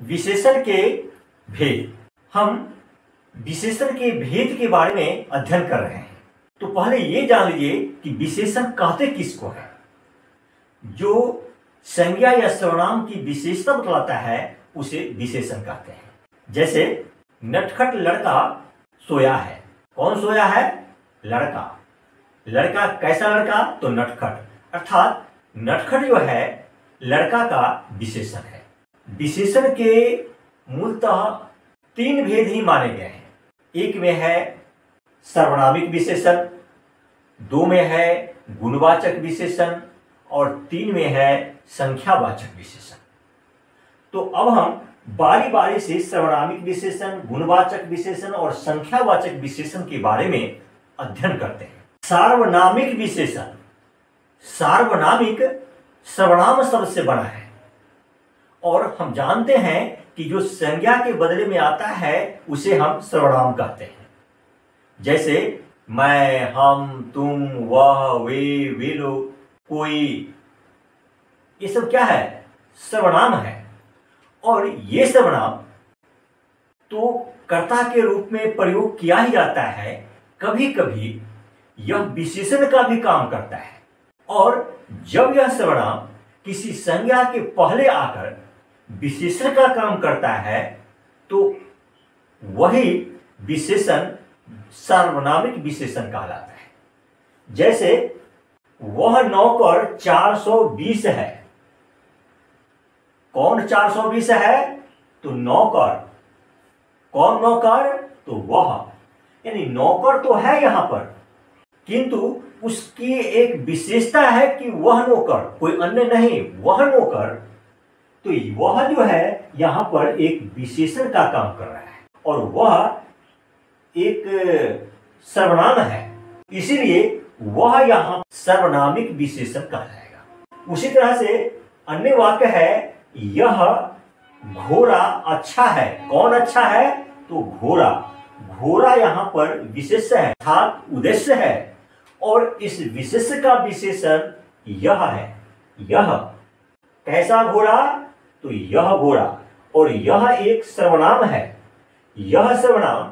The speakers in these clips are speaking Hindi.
विशेषण के भेद। हम विशेषण के भेद के बारे में अध्ययन कर रहे हैं। तो पहले ये जान लीजिए कि विशेषण कहते किसको है। जो संज्ञा या सर्वनाम की विशेषता बतलाता है उसे विशेषण कहते हैं। जैसे नटखट लड़का सोया है। कौन सोया है? लड़का। लड़का कैसा लड़का? तो नटखट। अर्थात नटखट जो है लड़का का विशेषण है। विशेषण के मूलतः 3 भेद ही माने गए हैं। एक में है सर्वनामिक विशेषण, 2 में है गुणवाचक विशेषण और 3 में है संख्यावाचक विशेषण। तो अब हम बारी बारी से सर्वनामिक विशेषण, गुणवाचक विशेषण और संख्यावाचक विशेषण के बारे में अध्ययन करते हैं। सार्वनामिक विशेषण, सार्वनामिक सर्वनाम शब्द से बना है और हम जानते हैं कि जो संज्ञा के बदले में आता है उसे हम सर्वनाम कहते हैं। जैसे मैं, हम, तुम, वह, वे लोग, कोई, ये सब क्या है? सर्वनाम है। और ये सर्वनाम तो कर्ता के रूप में प्रयोग किया ही जाता है। कभी कभी यह विशेषण का भी काम करता है और जब यह सर्वनाम किसी संज्ञा के पहले आकर विशेषण का काम करता है तो वही विशेषण सार्वनामिक विशेषण कहलाता है। जैसे वह नौकर 420 है। कौन 420 है? तो नौकर। कौन नौकर? तो वह। यानी नौकर तो है यहां पर, किंतु उसकी एक विशेषता है कि वह नौकर, कोई अन्य नहीं, वह नौकर। तो वह जो है यहां पर एक विशेषण का काम कर रहा है और वह एक सर्वनाम है, इसीलिए वह यहां सर्वनामिक विशेषण कहलाएगा। उसी तरह से अन्य वाक्य है यह घोड़ा अच्छा है। कौन अच्छा है? तो घोड़ा। घोड़ा यहां पर विशेष है अर्थात उद्देश्य है और इस विशेष का विशेषण यह है। यह कैसा घोड़ा? तो यह घोड़ा। और यह एक सर्वनाम है। यह सर्वनाम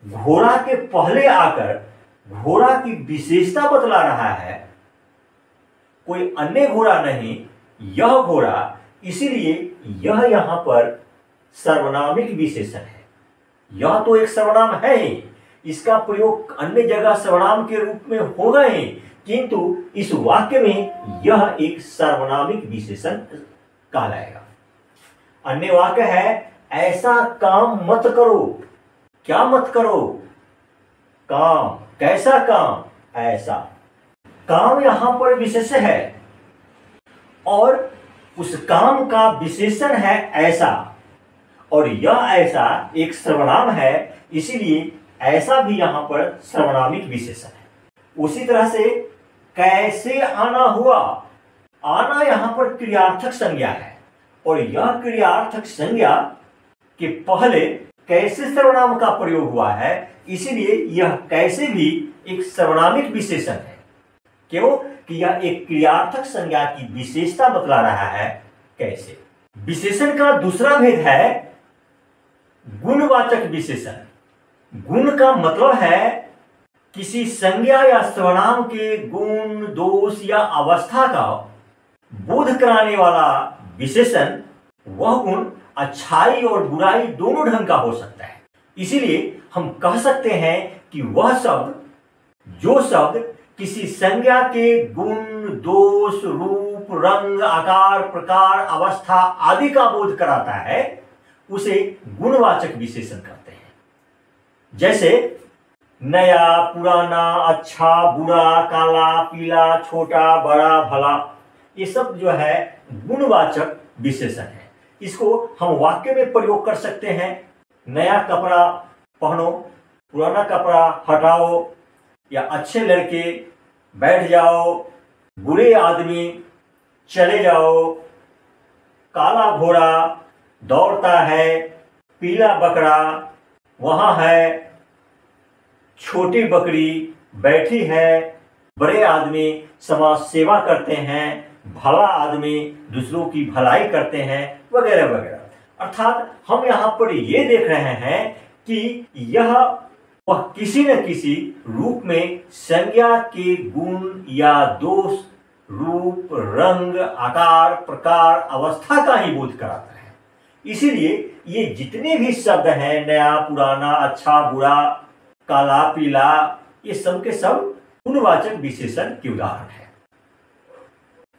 घोड़ा के पहले आकर घोड़ा की विशेषता बतला रहा है, कोई अन्य घोड़ा नहीं, यह घोड़ा। इसीलिए यह यहां पर सर्वनामिक विशेषण है। यह तो एक सर्वनाम है ही, इसका प्रयोग अन्य जगह सर्वनाम के रूप में होगा ही, किंतु इस वाक्य में यह एक सर्वनामिक विशेषण कहलाएगा। अन्य वाक्य है ऐसा काम मत करो। क्या मत करो? काम। कैसा काम? ऐसा। काम यहां पर विशेष है और उस काम का विशेषण है ऐसा, और यह ऐसा एक सर्वनाम है, इसीलिए ऐसा भी यहां पर सर्वनामिक विशेषण है। उसी तरह से कैसे आना हुआ। आना यहां पर क्रियार्थक संज्ञा है और यह क्रियार्थक संज्ञा के पहले कैसे सर्वनाम का प्रयोग हुआ है, इसीलिए यह कैसे भी एक सर्वनामिक विशेषण है। क्यों? कि यह एक क्रियार्थक संज्ञा की विशेषता बतला रहा है। कैसे? विशेषण का दूसरा भेद है गुणवाचक विशेषण। गुण का मतलब है किसी संज्ञा या सर्वनाम के गुण, दोष या अवस्था का बोध कराने वाला विशेषण। वह गुण अच्छाई और बुराई दोनों ढंग का हो सकता है। इसीलिए हम कह सकते हैं कि वह शब्द, जो शब्द किसी संज्ञा के गुण, दोष, रूप, रंग, आकार, प्रकार, अवस्था आदि का बोध कराता है, उसे गुणवाचक विशेषण कहते हैं। जैसे नया, पुराना, अच्छा, बुरा, काला, पीला, छोटा, बड़ा, भला, ये सब जो है गुणवाचक विशेषण है। इसको हम वाक्य में प्रयोग कर सकते हैं। नया कपड़ा पहनो, पुराना कपड़ा हटाओ, या अच्छे लड़के बैठ जाओ, बुरे आदमी चले जाओ, काला घोड़ा दौड़ता है, पीला बकरा वहां है, छोटी बकरी बैठी है, बड़े आदमी समाज सेवा करते हैं, भला आदमी दूसरों की भलाई करते हैं, वगैरह वगैरह। अर्थात हम यहाँ पर ये देख रहे हैं कि यह वह किसी न किसी रूप में संज्ञा के गुण या दोष, रूप, रंग, आकार, प्रकार, अवस्था का ही बोध कराता है। इसीलिए ये जितने भी शब्द हैं, नया, पुराना, अच्छा, बुरा, काला, पीला, ये सब के सब गुणवाचक विशेषण के उदाहरण है।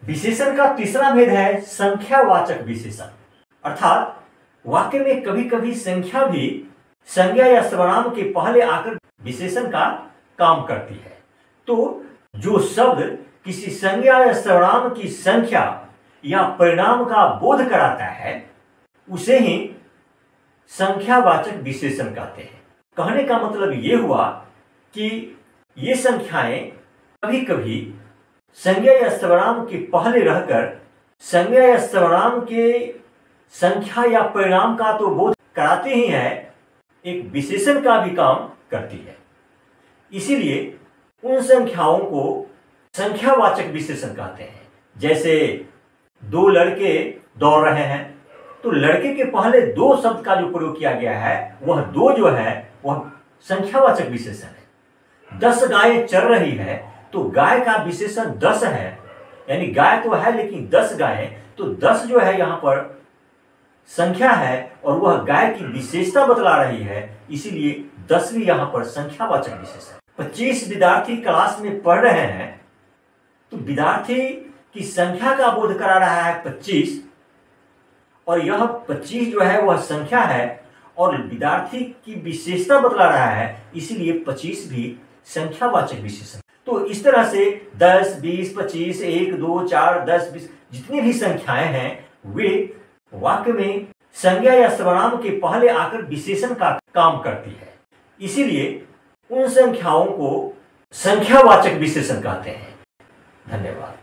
विशेषण का तीसरा भेद है संख्यावाचक विशेषण। अर्थात वाक्य में कभी कभी संख्या भी संज्ञा या सर्वनाम के पहले आकर विशेषण का काम करती है। तो जो शब्द किसी संज्ञा या सर्वनाम की संख्या या परिणाम का बोध कराता है उसे ही संख्यावाचक विशेषण कहते हैं। कहने का मतलब ये हुआ कि ये संख्याएं कभी कभी संज्ञा या सर्वनाम के पहले रहकर संज्ञा या सर्वनाम के संख्या या परिणाम का तो बोध कराते ही है, एक विशेषण का भी काम करती है। इसीलिए उन संख्याओं को संख्यावाचक विशेषण कहते हैं। जैसे दो लड़के दौड़ रहे हैं, तो लड़के के पहले दो शब्द का जो प्रयोग किया गया है वह दो जो है वह संख्यावाचक विशेषण है। 10 गायें चर रही है, तो गाय का विशेषण 10 है, यानी गाय तो है लेकिन 10 गायें, तो 10 जो है यहाँ पर संख्या है और वह गाय की विशेषता बतला रही है, इसीलिए 10 भी यहाँ पर संख्यावाचक विशेषण। 25 विद्यार्थी क्लास में पढ़ रहे हैं, तो विद्यार्थी की संख्या का बोध करा रहा है 25, और यह 25 जो है वह संख्या है और विद्यार्थी की विशेषता बतला रहा है, इसीलिए 25 भी संख्यावाचक विशेषण। तो इस तरह से 10, 20, 25, 1, 2, 4, 10, 20 जितनी भी संख्याएं हैं वे वाक्य में संज्ञा या सर्वनाम के पहले आकर विशेषण का काम करती है। इसीलिए उन संख्याओं को संख्यावाचक विशेषण कहते हैं। धन्यवाद।